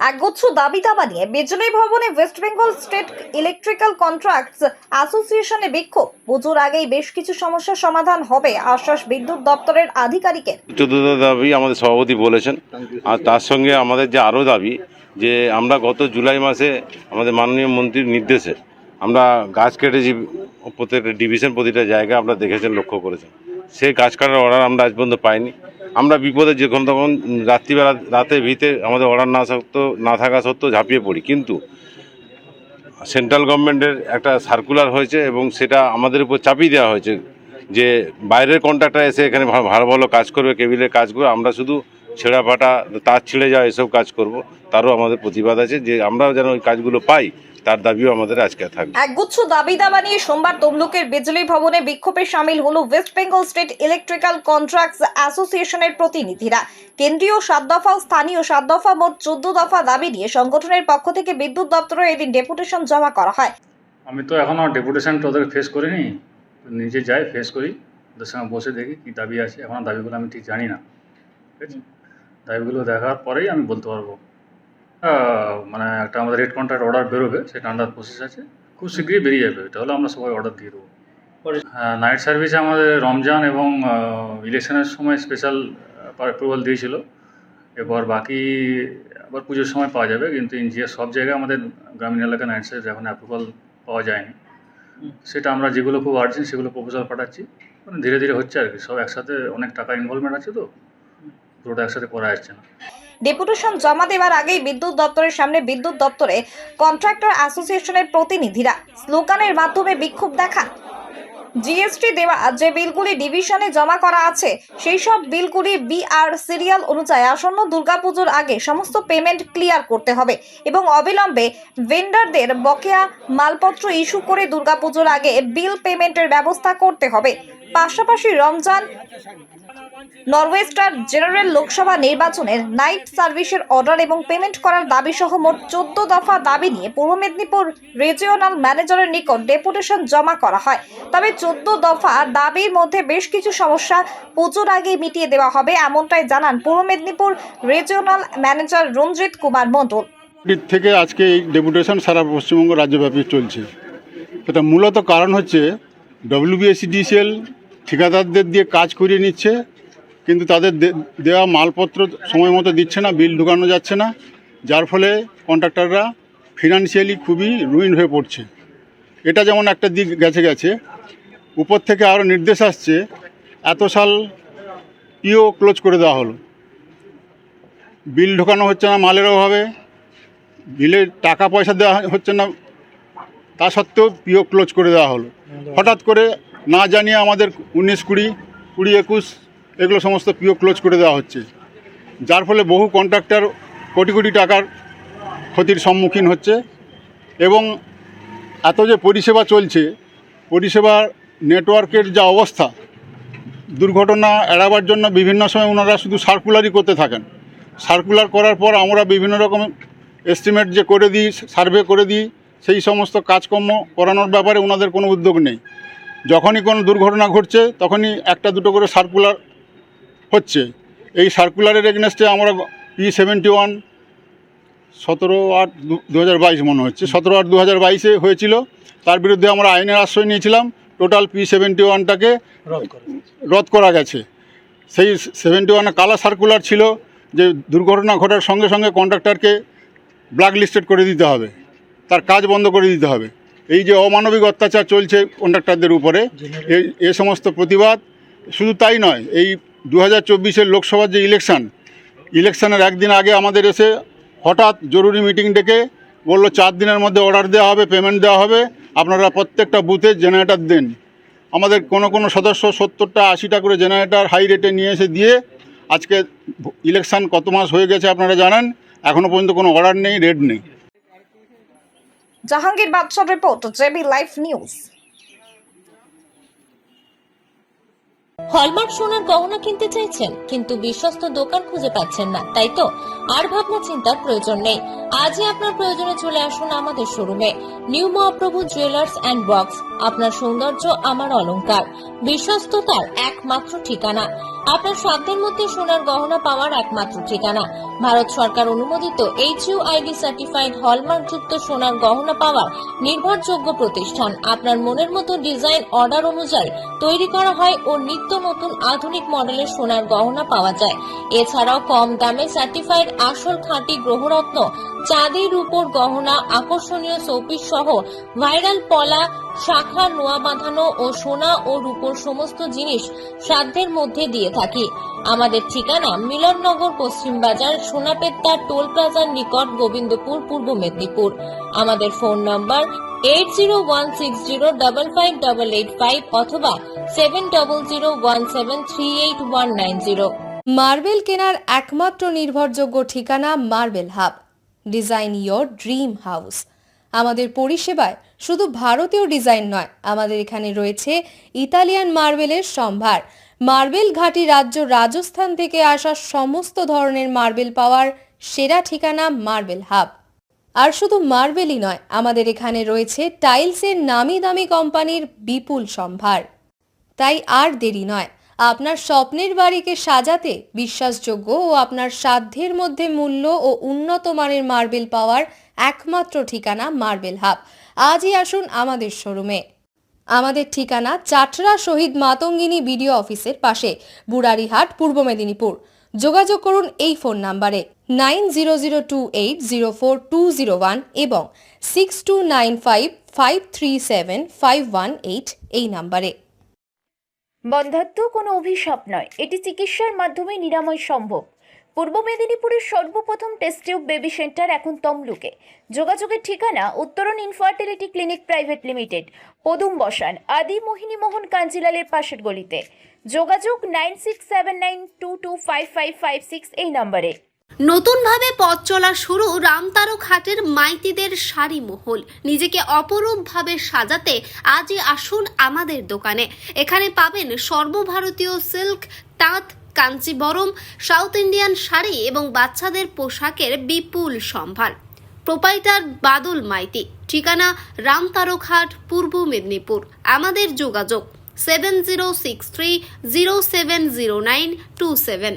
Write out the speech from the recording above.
একগুচ্ছ দাবি দাবা নিয়ে বিজলি ভবনে West Bengal state electrical contracts অ্যাসোসিয়েশনে বিক্ষোভ। পুজোর আগেই বেশ কিছু সমস্যার সমাধান হবে আশ্বাস বিদ্যুৎ দপ্তরের আধিকারিকের। 14 দাবি আমাদের সভাপতি বলেছেন, আর তার সঙ্গে আমাদের যে আরও দাবি যে আমরা গত জুলাই মাসে আমাদের মাননীয় মন্ত্রীর নির্দেশে আমরা গাছ কেটেছি প্রত্যেকটা ডিভিশন, প্রতিটা জায়গায় আমরা দেখেছেন, লক্ষ্য করেছেন। সেই গাছ কাটার অর্ডার আমরা আজ পর্যন্ত পাইনি। আমরা বিপদে যখন তখন রাত্রিবেলা রাতে ভিতে আমাদের অর্ডার না থাকা সত্ত্বেও ঝাঁপিয়ে পড়ি, কিন্তু সেন্ট্রাল গভর্নমেন্টের একটা সার্কুলার হয়েছে এবং সেটা আমাদের উপর চাপিয়ে দেওয়া হয়েছে যে বাইরের কন্ট্রাক্টর এসে এখানে ভালো ভালো কাজ করবে, কেবিলের কাজ করবে, আমরা শুধু ছেঁড়া ফাটা তার ছিঁড়ে যাওয়া এসব কাজ করব। তারও আমাদের প্রতিবাদ আছে যে আমরাও যেন ওই কাজগুলো পাই, তার দাবিও আমাদের আজকে থাকবে। একগুচ্ছ দাবি দাবা নিয়ে সোমবার তমলুকের বিজলি ভবনে বিক্ষোভে সামিল হলো West Bengal state electrical contracts অ্যাসোসিয়েশনের প্রতিনিধিরা। কেন্দ্রীয় 7 দফা ও স্থানীয় 7 দফা মোট 14 দফা দাবি নিয়ে সংগঠনের পক্ষ থেকে বিদ্যুৎ দপ্তরে এদিন ডেপুটেশন জমা করা হয়। আমি তো এখনও ডেপুটেশন ওদের ফেস করিনি, নিজে যাই ফেস করি, ওদের সঙ্গে বসে দেখি কী দাবি আছে। এখনও দাবিগুলো আমি ঠিক জানি না, ঠিক আছে? দাবিগুলো দেখার পরেই আমি বলতে পারবো। মানে একটা আমাদের রেড কন্ট্রাক্ট অর্ডার বেরোবে, সেটা আন্ডার প্রসেস আছে, খুব শীঘ্রই বেরিয়ে যাবে। এটা হলে আমরা সবাই অর্ডার দিয়ে দেবো। হ্যাঁ, নাইট সার্ভিসে আমাদের রমজান এবং ইলেকশনের সময় স্পেশাল অ্যাপ্রুভাল দিয়েছিল। এবার বাকি আবার পুজোর সময় পাওয়া যাবে, কিন্তু সব জায়গায় আমাদের গ্রামীণ এলাকায় নাইট সার্ভিস এখন অ্যাপ্রুভাল পাওয়া যায়নি। সেটা আমরা যেগুলো খুব আর্জেন্ট সেগুলো প্রপোজাল পাঠাচ্ছি, মানে ধীরে ধীরে হচ্ছে আর কি। সব একসাথে অনেক টাকা ইনভলভমেন্ট আছে, তো পুরোটা একসাথে করা যাচ্ছে না। ডেপুটেশন জমা দেওয়ার আগেই বিদ্যুৎ দপ্তরের সামনে বিদ্যুৎ দপ্তরে কন্ট্রাক্টর অ্যাসোসিয়েশনের প্রতিনিধিরা স্লোগানের মাধ্যমে বিক্ষোভ দেখান। জিএসটি দেওয়া যে বিলগুলি ডিভিশনে জমা করা আছে সেই সব বিলগুলি বিআর সিরিয়াল অনুযায়ী আসন্ন দুর্গাপুজোর আগে সমস্ত পেমেন্ট ক্লিয়ার করতে হবে এবং অবিলম্বে ভেন্ডারদের বকেয়া মালপত্র ইস্যু করে দুর্গাপুজোর আগে বিল পেমেন্টের ব্যবস্থা করতে হবে। পাশাপাশি রমজান নরওয়েস্টার জেনারেল লোকসভা নির্বাচনের নাইট সার্ভিসের অর্ডার এবং পেমেন্ট করার দাবি সহ মোট 14 দফা দাবি নিয়ে পূর্ব মেদিনীপুর রিজিওনাল ম্যানেজারের নিকট ডেপুটেশন জমা করা হয়। তবে 14 দফা দাবির মধ্যে বেশ কিছু সমস্যা পুজোর আগে মিটিয়ে দেওয়া হবে, এমনটাই জানান পূর্ব মেদিনীপুর রিজিওনাল ম্যানেজার রঞ্জিত কুমার মণ্ডল। থেকে আজকে এই ডেপুটেশন সারা পশ্চিমবঙ্গ রাজ্যব্যাপী চলছে। এটা মূলত কারণ হচ্ছে ডব্লিউবিএসিডিসিএল ঠিকাদারদের দিয়ে কাজ করিয়ে নিচ্ছে, কিন্তু তাদের দেওয়া মালপত্র সময় মতো দিচ্ছে না, বিল ঢুকানো যাচ্ছে না, যার ফলে কন্ট্রাক্টররা ফিনান্সিয়ালি খুবই রুইন হয়ে পড়ছে। এটা যেমন একটা দিক গেছে, উপর থেকে আরও নির্দেশ আসছে, এত সাল পিও ক্লোজ করে দেওয়া হলো, বিল ঢোকানো হচ্ছে না মালের অভাবে, বিলের টাকা পয়সা দেওয়া হচ্ছে না, তা সত্ত্বেও পিও ক্লোজ করে দেওয়া হলো। হঠাৎ করে না জানিয়ে আমাদের 19, 20, 21 এগুলো সমস্ত পিও ক্লোজ করে দেওয়া হচ্ছে, যার ফলে বহু কন্ট্রাক্টর কোটি কোটি টাকার ক্ষতির সম্মুখীন হচ্ছে। এবং এত যে পরিষেবা চলছে, পরিষেবার নেটওয়ার্কের যা অবস্থা, দুর্ঘটনা এড়াবার জন্য বিভিন্ন সময় ওনারা শুধু সার্কুলারই করতে থাকেন। সার্কুলার করার পর আমরা বিভিন্ন রকম এস্টিমেট যে করে দিই, সার্ভে করে দিই, সেই সমস্ত কাজকর্ম করানোর ব্যাপারে ওনাদের কোনো উদ্যোগ নেই। যখনই কোনো দুর্ঘটনা ঘটছে তখনই একটা দুটো করে সার্কুলার হচ্ছে। এই সার্কুলারের এগেনস্টে আমরা P71 17/8/2022 মনে হচ্ছে 17/8/2022 হয়েছিল, তার বিরুদ্ধে আমরা আইনের আশ্রয় নিয়েছিলাম। টোটাল P71টাকে রদ করা গেছে। সেই 71 কালা সার্কুলার ছিল যে দুর্ঘটনা ঘটার সঙ্গে সঙ্গে কন্ট্রাক্টরকে ব্ল্যাক লিস্টেড করে দিতে হবে, তার কাজ বন্ধ করে দিতে হবে। এই যে অমানবিক অত্যাচার চলছে কন্ট্রাক্টরদের উপরে, এই সমস্ত প্রতিবাদ। শুধু তাই নয়, এই 2024 লোকসভার যে ইলেকশনের একদিন আগে আমাদের এসে হঠাৎ জরুরি মিটিং ডেকে বললো 4 দিনের মধ্যে অর্ডার দেওয়া হবে, পেমেন্ট দেওয়া হবে, আপনারা প্রত্যেকটা বুথে জেনারেটর দেন। আমাদের কোনো সদস্য 70টা 80টা করে জেনারেটর হাই রেটে নিয়ে এসে দিয়ে আজকে ইলেকশন কত মাস হয়ে গেছে আপনারা জানেন, এখনও পর্যন্ত কোনো অর্ডার নেই, রেট নেই। জাহাঙ্গীর বাদশাহ report, JB live news. Hallmark সোনার গহনা কিনতে চাইছেন কিন্তু বিশ্বস্ত দোকান খুঁজে পাচ্ছেন না, তাই তো আর ভাবনা চিন্তার প্রয়োজন নেই। আজই আপনার প্রয়োজনে চলে আসুন আমাদের শোরুমে। New Mahaprabhu jewellers and works, আপনার সৌন্দর্য আমার অলংকার, বিশ্বস্ততার একমাত্র ঠিকানা। আপনার সাধ্যের মধ্যে সোনার গহনা পাওয়ার একমাত্র ঠিকানা। ভারত সরকার অনুমোদিত HUID সার্টিফাইড হলমার্কযুক্ত সোনার গহনা পাওয়ার নির্ভরযোগ্য প্রতিষ্ঠান। আপনার মনের মতো ডিজাইন অর্ডার অনুযায়ী তৈরি করা হয় ও নিত্য নতুন আধুনিক মডেলের সোনার গহনা পাওয়া যায়। এছাড়াও কম দামে সার্টিফাইড আসল খাঁটি গ্রহরত্ন, চাঁদি রূপোর গহনা, আকর্ষণীয় শোপিস সহ ভাইরাল পলা, শাখা, নোয়া বাঁধানো ও সোনা ও রূপোর সমস্ত জিনিস সাধ্যের মধ্যে দিয়ে থাকি। আমাদের ঠিকানা মিলননগর, পশ্চিম বাজার, সোনাপেত্তা টোল প্লাজার নিকট, গোবিন্দপুর, পূর্ব মেদিনীপুর। আমাদের ফোন নম্বর 8016055885 অথবা 7001738190। মার্বেল কেনার একমাত্র নির্ভরযোগ্য ঠিকানা marble hub. Design your dream house. আমাদের পরিষেবায় শুধু ভারতীয় ডিজাইন নয়, আমাদের এখানে রয়েছে ইতালিয়ান মার্বেলের সম্ভার। মার্বেল ঘাঁটি রাজ্য রাজস্থান থেকে আসা সমস্ত ধরনের মার্বেল পাওয়ার সেরা ঠিকানা মার্বেল হাব। আর শুধু মার্বেলই নয়, আমাদের এখানে রয়েছে টাইলসের নামি দামি কোম্পানির বিপুল সম্ভার। তাই আর দেরি নয়, আপনার স্বপ্নের বাড়িকে সাজাতে বিশ্বাসযোগ্য ও আপনার সাধ্যের মধ্যে মূল্য ও উন্নত মানের মার্বেল পাওয়ার একমাত্র ঠিকানা মার্বেল হাব। আজই আসুন আমাদের শোরুমে। আমাদের ঠিকানা চাটরা শহীদ মাতঙ্গিনী বিডিও অফিসের পাশে, বুড়ারিহাট, পূর্ব মেদিনীপুর। যোগাযোগ করুন এই ফোন নাম্বারে 9002804201 এবং 6295537518 এই নাম্বারে। বন্ধ্যাত্ব কোনো অভিশাপ নয়, এটি চিকিৎসার মাধ্যমে নিরাময় সম্ভব। পূর্ব মেদিনীপুরের সর্বপ্রথম টেস্ট টিউব বেবি সেন্টার এখন তমলুকে। যোগাযোগের ঠিকানা উত্তরণ ইনফার্টিলিটি ক্লিনিক প্রাইভেট লিমিটেড, পদুম বসান, আদি মোহিনী মোহন কাঞ্জিলালের পাশের গলিতে। যোগাযোগ 9679225556 এই নম্বরে। নতুনভাবে পথ চলা শুরু রামতারক হাটের মাইতিদের শাড়ি মহল। নিজেকে অপরূপভাবে সাজাতে আজই আসুন আমাদের দোকানে। এখানে পাবেন সর্বভারতীয় সিল্ক, তাঁত, কাঞ্চিবরম, সাউথ ইন্ডিয়ান শাড়ি এবং বাচ্চাদের পোশাকের বিপুল সম্ভার। প্রোপাইটার বাদল মাইতি। ঠিকানা রামতারক হাট, পূর্ব মেদিনীপুর। আমাদের যোগাযোগ 7063070927।